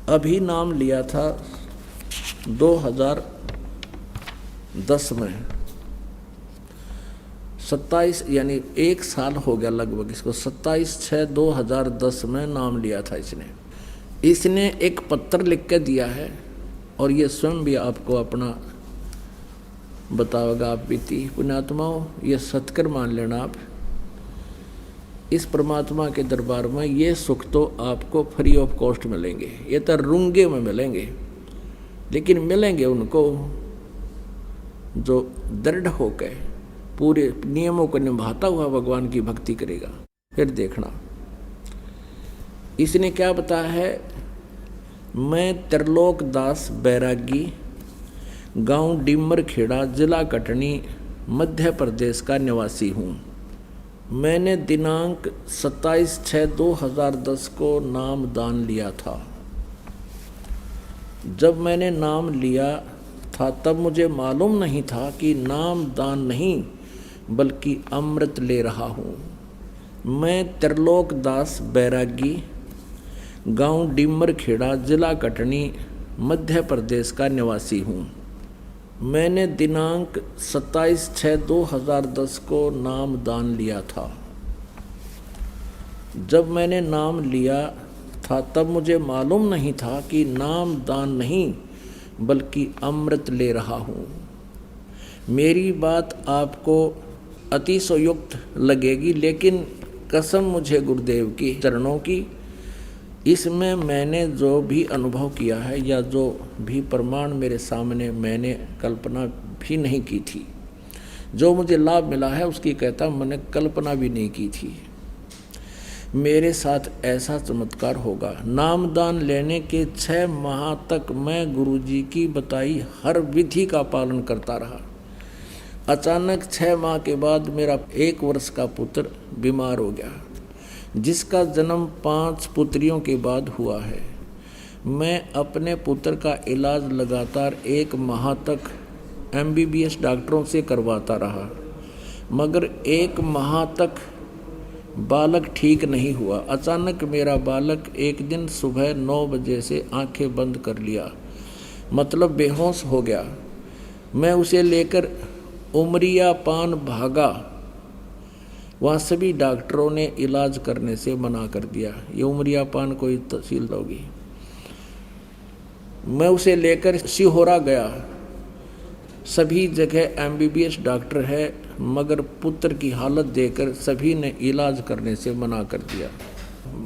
अभी नाम लिया था 2010 में, 27 यानी 1 साल हो गया लगभग इसको। 27/6/2010 में नाम लिया था इसने एक पत्र लिख के दिया है और ये स्वयं भी आपको अपना बताओगा। आप बीती पुण्यात्माओं, ये सत्कर मान लेना, आप इस परमात्मा के दरबार में ये सुख तो आपको फ्री ऑफ कॉस्ट मिलेंगे। ये तो रूंगे में मिलेंगे, लेकिन मिलेंगे उनको जो दृढ़ होकर पूरे नियमों को निभाता हुआ भगवान की भक्ति करेगा। फिर देखना इसने क्या बताया है। मैं त्रिलोक दास बैरागी, गांव डिमर खेड़ा, जिला कटनी, मध्य प्रदेश का निवासी हूँ। मैंने दिनांक 27/6/2010 को नाम दान लिया था। जब मैंने नाम लिया था तब मुझे मालूम नहीं था कि नाम दान नहीं बल्कि अमृत ले रहा हूँ। मैं त्रिलोक दास बैरागी, गांव डिमर खेड़ा, जिला कटनी, मध्य प्रदेश का निवासी हूँ। मैंने दिनांक 27/6/2010 को नाम दान लिया था। जब मैंने नाम लिया था तब मुझे मालूम नहीं था कि नाम दान नहीं बल्कि अमृत ले रहा हूँ। मेरी बात आपको अतिशयोक्त लगेगी, लेकिन कसम मुझे गुरुदेव की चरणों की, इसमें मैंने जो भी अनुभव किया है या जो भी प्रमाण मेरे सामने मैंने कल्पना भी नहीं की थी, जो मुझे लाभ मिला है उसकी कहता मैंने कल्पना भी नहीं की थी मेरे साथ ऐसा चमत्कार होगा। नामदान लेने के 6 माह तक मैं गुरुजी की बताई हर विधि का पालन करता रहा। अचानक 6 माह के बाद मेरा 1 वर्ष का पुत्र बीमार हो गया, जिसका जन्म 5 पुत्रियों के बाद हुआ है। मैं अपने पुत्र का इलाज लगातार 1 माह तक MBBS डॉक्टरों से करवाता रहा, मगर 1 माह तक बालक ठीक नहीं हुआ। अचानक मेरा बालक एक दिन सुबह 9 बजे से आंखें बंद कर लिया, मतलब बेहोश हो गया। मैं उसे लेकर उमरिया पान भागा। वहाँ सभी डॉक्टरों ने इलाज करने से मना कर दिया। ये उमरिया पान कोई तहसील होगी। मैं उसे लेकर सिहोरा गया। सभी जगह MBBS डॉक्टर है, मगर पुत्र की हालत देखकर सभी ने इलाज करने से मना कर दिया।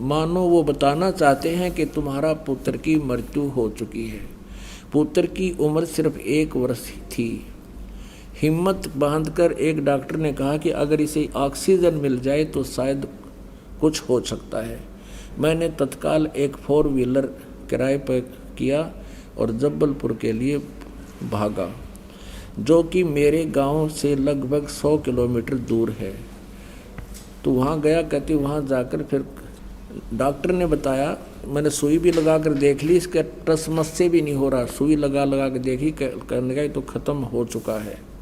मानो वो बताना चाहते हैं कि तुम्हारा पुत्र की मृत्यु हो चुकी है। पुत्र की उम्र सिर्फ 1 वर्ष थी। हिम्मत बांधकर एक डॉक्टर ने कहा कि अगर इसे ऑक्सीजन मिल जाए तो शायद कुछ हो सकता है। मैंने तत्काल एक 4 व्हीलर किराए पर किया और जबलपुर के लिए भागा, जो कि मेरे गांव से लगभग 100 किलोमीटर दूर है। तो वहाँ गया। कहती वहाँ जाकर फिर डॉक्टर ने बताया, मैंने सुई भी लगा कर देख ली, इसका टसमस से भी नहीं हो रहा। सुई लगा के देखी, कहने का तो ख़त्म हो चुका है।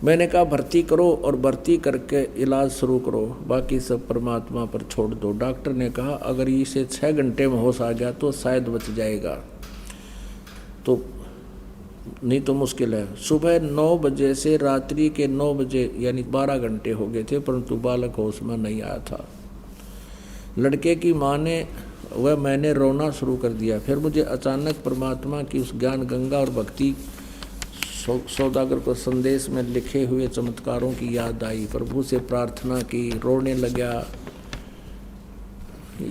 मैंने कहा भर्ती करो और भर्ती करके इलाज शुरू करो, बाकी सब परमात्मा पर छोड़ दो। डॉक्टर ने कहा अगर इसे 6 घंटे में होश आ गया तो शायद बच जाएगा, तो नहीं तो मुश्किल है। सुबह 9 बजे से रात्रि के 9 बजे यानी 12 घंटे हो गए थे, परंतु बालक होश में नहीं आया था। लड़के की माँ ने मैंने रोना शुरू कर दिया। फिर मुझे अचानक परमात्मा की उस ज्ञान गंगा और भक्ति सौदागर को संदेश में लिखे हुए चमत्कारों की याद आई। प्रभु से प्रार्थना की, रोने लगा,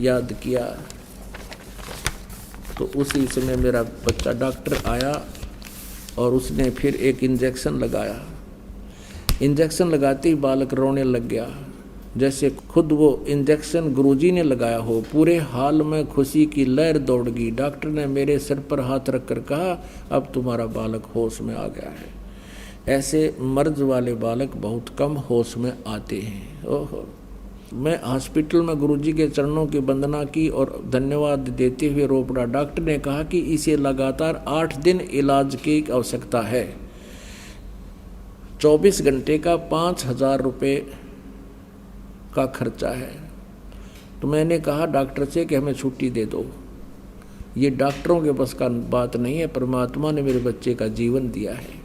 याद किया। तो उसी समय मेरा बच्चा डॉक्टर आया और उसने फिर एक इंजेक्शन लगाया। इंजेक्शन लगाते ही बालक रोने लग गया, जैसे खुद वो इंजेक्शन गुरुजी ने लगाया हो। पूरे हाल में खुशी की लहर दौड़ गई। डॉक्टर ने मेरे सिर पर हाथ रखकर कहा अब तुम्हारा बालक होश में आ गया है। ऐसे मर्ज वाले बालक बहुत कम होश में आते हैं। ओहो। मैं हॉस्पिटल में गुरुजी के चरणों की वंदना की और धन्यवाद देते हुए रो पड़ा। डॉक्टर ने कहा कि इसे लगातार 8 दिन इलाज की आवश्यकता है। 24 घंटे का 5,000 रुपये का खर्चा है। तो मैंने कहा डॉक्टर से कि हमें छुट्टी दे दो। ये डॉक्टरों के बस का बात नहीं है। परमात्मा ने मेरे बच्चे का जीवन दिया है।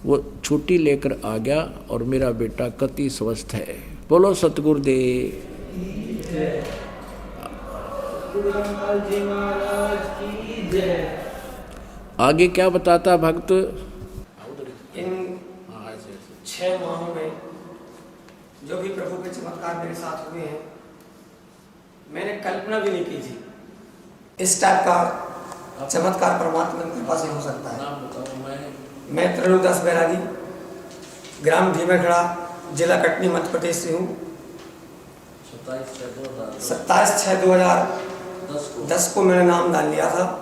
वो छुट्टी लेकर आ गया और मेरा बेटा कति स्वस्थ है। बोलो सतगुरुदेव। आगे क्या बताता भक्त? इन 6 माहों में जो भी प्रभु के चमत्कार मेरे साथ हुए हैं, मैंने कल्पना भी नहीं की थी इस टाइप का चमत्कार परमात्मा की कृपा से हो सकता है। मैं त्रिलोकदास बैरागी, ग्राम भीमाखेड़ा, जिला कटनी, मध्य प्रदेश से हूँ। 27/6/2010 को मैंने नाम डाल लिया था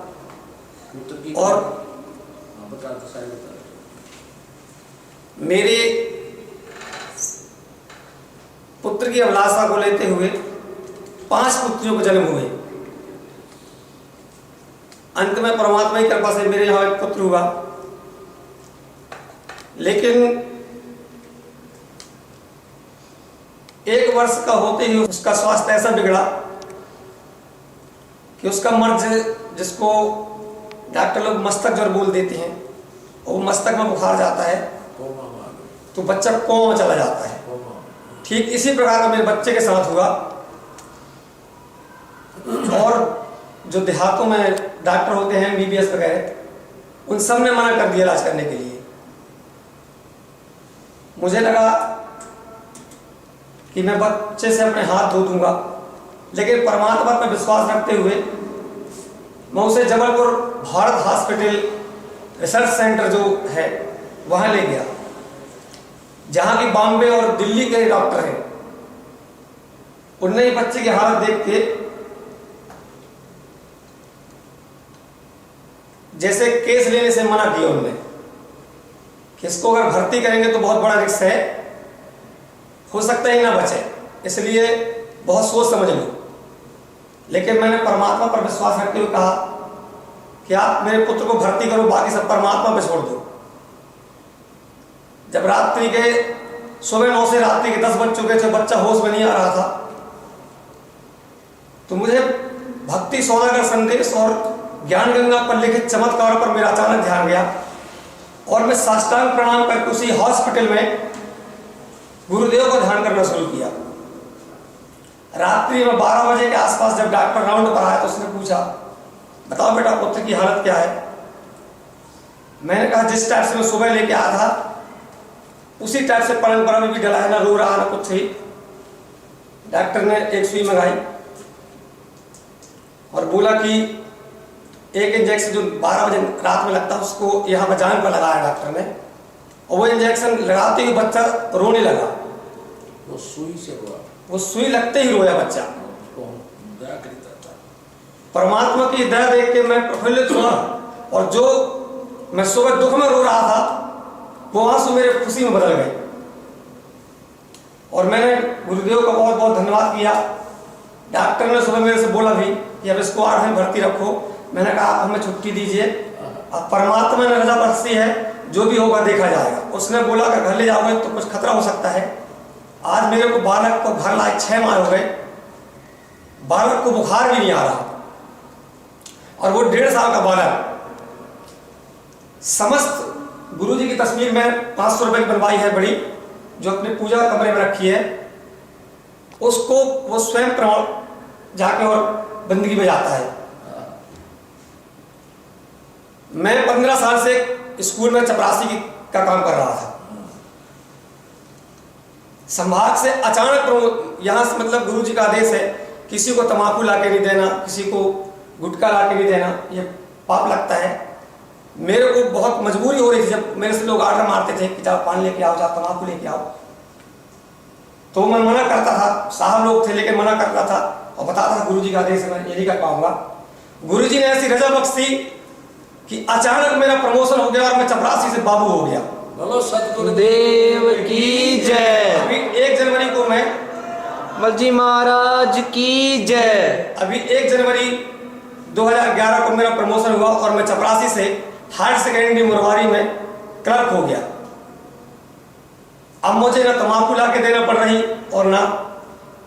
और मेरे पुत्र की अभिलाषा को लेते हुए 5 पुत्रियों को जन्म हुए। अंत में परमात्मा की कृपा से मेरे यहाँ एक पुत्र हुआ, लेकिन 1 वर्ष का होते ही उसका स्वास्थ्य ऐसा बिगड़ा कि उसका मर्ज, जिसको डॉक्टर लोग मस्तक ज्वर बोल देते हैं, और मस्तक में बुखार जाता है तो बच्चा कोमा में चला जाता है। ठीक इसी प्रकार का मेरे बच्चे के साथ हुआ। और जो देहातों में डॉक्टर होते हैं MBBS वगैरह, उन सब ने मना कर दिया इलाज करने के लिए। मुझे लगा कि मैं बच्चे से अपने हाथ धो दूंगा, लेकिन परमात्मा पर विश्वास रखते हुए मैं उसे Jabalpur Bharat hospital research centre जो है वहां ले गया, जहां की बॉम्बे और दिल्ली के डॉक्टर हैं। उनने ही बच्चे की हालत देख के जैसे केस लेने से मना किया उन्होंने कि इसको अगर भर्ती करेंगे तो बहुत बड़ा रिस्क है, हो सकता है ना बचे, इसलिए बहुत सोच समझ लो। लेकिन मैंने परमात्मा पर विश्वास रखते हुए कहा कि आप मेरे पुत्र को भर्ती करो, बाकी सब परमात्मा पे छोड़ दो। जब रात्रि के सुबह 9 से रात्रि के 10 बज चुके थे, बच्चा होश में नहीं आ रहा था, तो मुझे भक्ति सौदागर संदेश और ज्ञान गंगा पर लिखित चमत्कारों पर मेरा अचानक ध्यान गया और मैं साष्टांग प्रणाम करके उसी हॉस्पिटल में गुरुदेव को ध्यान करना शुरू किया। रात्रि में 12 बजे के आसपास जब डॉक्टर राउंड पर आया तो उसने पूछा, बताओ बेटा पुत्र की हालत क्या है? मैंने कहा जिस टाइप से मैं सुबह लेके आया था उसी टाइप से परंपरा में भी डला है, ना रो रहा ना कुछ ही। डॉक्टर ने एक सुई मंगाई और बोला कि एक इंजेक्शन जो 12 बजे रात में लगता है उसको यहाँ पर जान पर लगाया डॉक्टर ने, और वो इंजेक्शन लगाते ही बच्चा रोने लगा। वो सुई से हुआ, वो सुई लगते ही रोया बच्चा। परमात्मा की दया देख के मैं प्रफुल्लित हुआ, और जो मैं सुबह दुख में रो रहा था वो आंसू मेरे खुशी में बदल गए। और मैंने गुरुदेव का बहुत बहुत धन्यवाद किया। डॉक्टर ने सुबह मेरे से बोला भी कि अब इसको 8 दिन भर्ती रखो। मैंने कहा आप हमें छुट्टी दीजिए, अब परमात्मा ने रजा बख्शी है, जो भी होगा देखा जाएगा। उसने बोला कि घर ले जाओगे तो कुछ खतरा हो सकता है। आज मेरे को बालक को घर लाए 6 माह हो गए, बालक को बुखार भी नहीं आ रहा, और वो 1.5 साल का बालक। समस्त गुरुजी की तस्वीर में 500 रुपए की बनवाई है बड़ी, जो अपने पूजा कमरे में रखी है, उसको वो स्वयं प्रमाण जाके और बंदगी में जाता है। मैं 15 साल से स्कूल में चपरासी का काम कर रहा था। संभाग से अचानक यहाँ से, मतलब गुरुजी का आदेश है किसी को तंबाकू लाके नहीं देना, किसी को गुटखा लाके नहीं देना, ये पाप लगता है। मेरे को बहुत मजबूरी हो रही थी, जब मेरे से लोग आर्डर मारते थे कि जाओ पान लेके आओ, जाओ तंबाकू लेके आओ, तो मैं मना करता था। साहब लोग थे लेकिन मना करता था और बताता था गुरुजी का आदेश है, मैं ये नहीं कर पाऊंगा। गुरुजी ने ऐसी रजा बख्शी कि अचानक मेरा प्रमोशन हो गया और मैं चपरासी से बाबू हो गया। बोलो सतगुरुदेव की जय। अभी 1 जनवरी को मैं, बलजी महाराज की जय। अभी 1 जनवरी 2011 को मेरा प्रमोशन हुआ और मैं चपरासी से हायर सेकेंडरी मुरवारी में क्लर्क हो गया। अब मुझे ना तंबाकू ला के देना पड़ रही और ना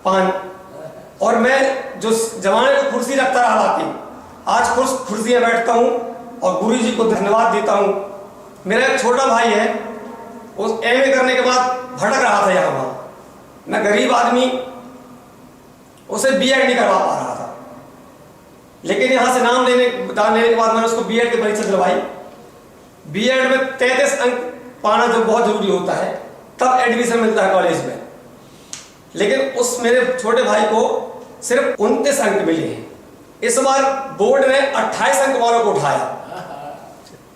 पान, और मैं जो जमाने को कुर्सी रखता रहा लाके, आज कुर्सी में बैठता हूँ और गुरु जी को धन्यवाद देता हूँ। मेरा एक छोटा भाई है, उस एमए करने के बाद भटक रहा था यहाँ वहाँ, मैं गरीब आदमी, उसे बीएड नहीं करवा पा रहा था, लेकिन यहाँ से नाम लेने के बाद मैंने उसको बीएड की परीक्षा दिलवाई। बीएड में 33 अंक पाना जो बहुत जरूरी होता है, तब एडमिशन मिलता है कॉलेज में, लेकिन उस मेरे छोटे भाई को सिर्फ 29 अंक मिले हैं। इस बार बोर्ड ने 28 अंक वालों को उठाया,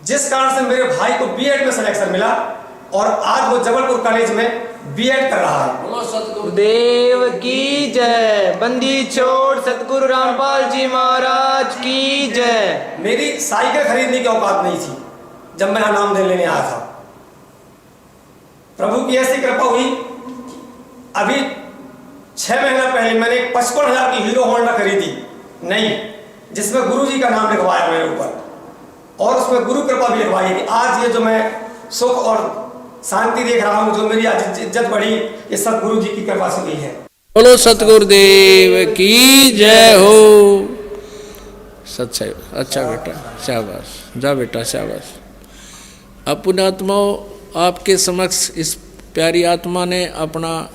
जिस कारण से मेरे भाई को बीएड में सिलेक्शन मिला और आज वो जबलपुर कॉलेज में बीएड कर रहा है। बोलो सतगुरु देव की जय। बंदी छोड़ सतगुरु रामपाल जी महाराज की जय। मेरी साइकिल खरीदने की औकात नहीं थी जब मैं नाम लेने आया था। प्रभु की ऐसी कृपा हुई, अभी 6 महीना पहले मैंने 55,000 की हीरो होंडा खरीदी नहीं, जिसमें गुरु जी का नाम लिखवाया मेरे ऊपर, और उसमें गुरु कृपा भी लिखवाई कि आज ये जो मैं सुख और शांति देख रहा हूं, जो मेरी आज इज्जत बढ़ी, ये सब गुरु जी की कृपा से हुई है। बोलो सतगुरुदेव की जय हो। सच्चाई। अच्छा बेटा, शाबाश, जा बेटा शाबाश। अब पुण्यात्माओं, आपके समक्ष इस प्यारी आत्मा ने अपना,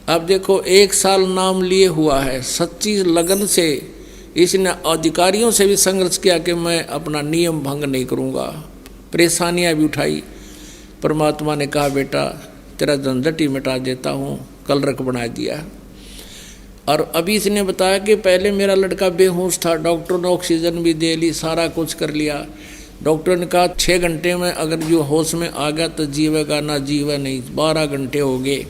अब देखो 1 साल नाम लिए हुआ है, सच्ची लगन से इसने अधिकारियों से भी संघर्ष किया कि मैं अपना नियम भंग नहीं करूँगा, परेशानियाँ भी उठाई। परमात्मा ने कहा बेटा तेरा झंझट ही मिटा देता हूँ, कलरक बना दिया। और अभी इसने बताया कि पहले मेरा लड़का बेहोश था, डॉक्टर ने ऑक्सीजन भी दे ली, सारा कुछ कर लिया। डॉक्टर ने कहा 6 घंटे में अगर जो होश में आ गया तो जीवेगा, ना जीवा नहीं। 12 घंटे हो गए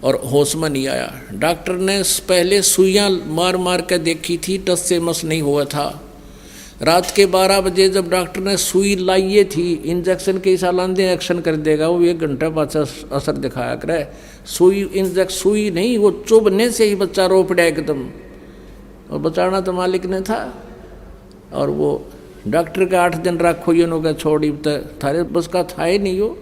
और होश में नहीं आया। डॉक्टर ने पहले सुइयाँ मार मार के देखी थी, टस से मस नहीं हुआ था। रात के 12 बजे जब डॉक्टर ने सुई लाई थी, इंजेक्शन के हिसाब लांदे एक्शन कर देगा, वो 1 घंटा बाद असर दिखाया करे। सुई नहीं, वो चुभने से ही बच्चा रो पड़ा एकदम, और बचाना तो मालिक ने था। और वो डॉक्टर के 8 दिन रखो, ये लोग छोड़ी तो थारे बस का था ही नहीं, हो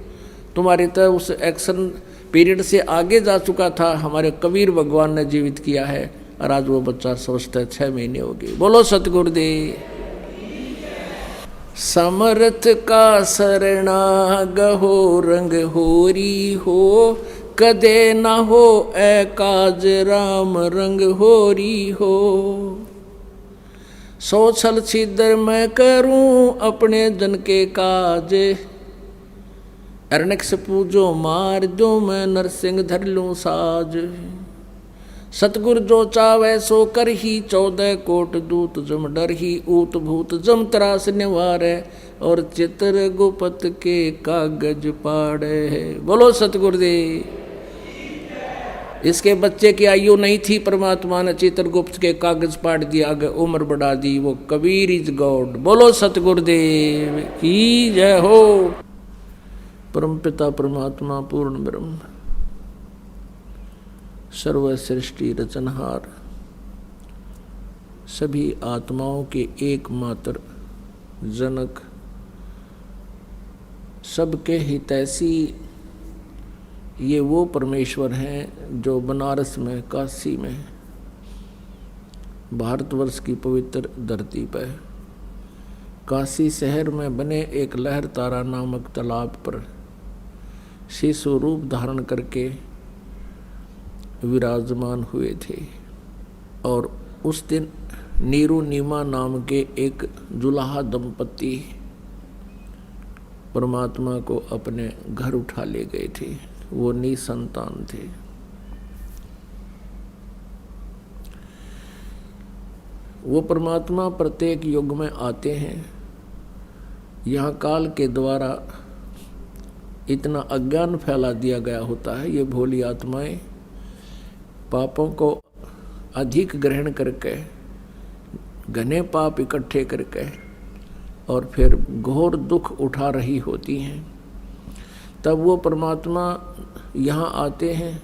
तुम्हारे तो उस एक्शन पीरियड से आगे जा चुका था। हमारे कबीर भगवान ने जीवित किया है, और आज वो बच्चा स्वस्थ है, 6 महीने हो गए। बोलो सतगुरुदेव। समर्थ का शरणा गहो रंग होरी हो, कदे न हो ए काज राम रंग होरी हो। सोचल छिदर मैं करूं अपने जन के काज, अरनक से पूजो मार दो मैं नरसिंह धर लूं साज। सतगुर जो चावै सो कर ही, 14 कोट दूत जम डर ही, ऊत भूत जम त्रास निवारे, और चित्र गुपत के कागज पाड़े। बोलो सतगुरुदेव। इसके बच्चे की आयु नहीं थी, परमात्मा ने चित्रगुप्त के कागज पाड़ दिया, आगे उम्र बढ़ा दी। वो कबीर इज गॉड। बोलो सतगुरुदेव की जय हो। परमपिता परमात्मा पूर्ण ब्रह्म सर्व सृष्टि रचनहार, सभी आत्माओं के एकमात्र जनक, सबके हितैषी, ये वो परमेश्वर हैं जो बनारस में, काशी में, भारतवर्ष की पवित्र धरती पर, काशी शहर में बने एक लहर तारा नामक तालाब पर शिशु रूप धारण करके विराजमान हुए थे। और उस दिन नीरू नीमा नाम के एक जुलाहा दंपति परमात्मा को अपने घर उठा ले गए थे। वो निसंतान थे। वो परमात्मा प्रत्येक युग में आते हैं। यहाँ काल के द्वारा इतना अज्ञान फैला दिया गया होता है, ये भोली आत्माएं पापों को अधिक ग्रहण करके, घने पाप इकट्ठे करके, और फिर घोर दुख उठा रही होती हैं। तब वो परमात्मा यहाँ आते हैं,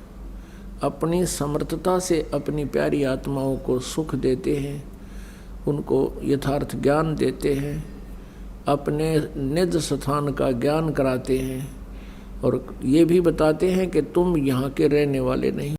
अपनी समर्थता से अपनी प्यारी आत्माओं को सुख देते हैं, उनको यथार्थ ज्ञान देते हैं, अपने निज स्थान का ज्ञान कराते हैं, और ये भी बताते हैं कि तुम यहाँ के रहने वाले नहीं।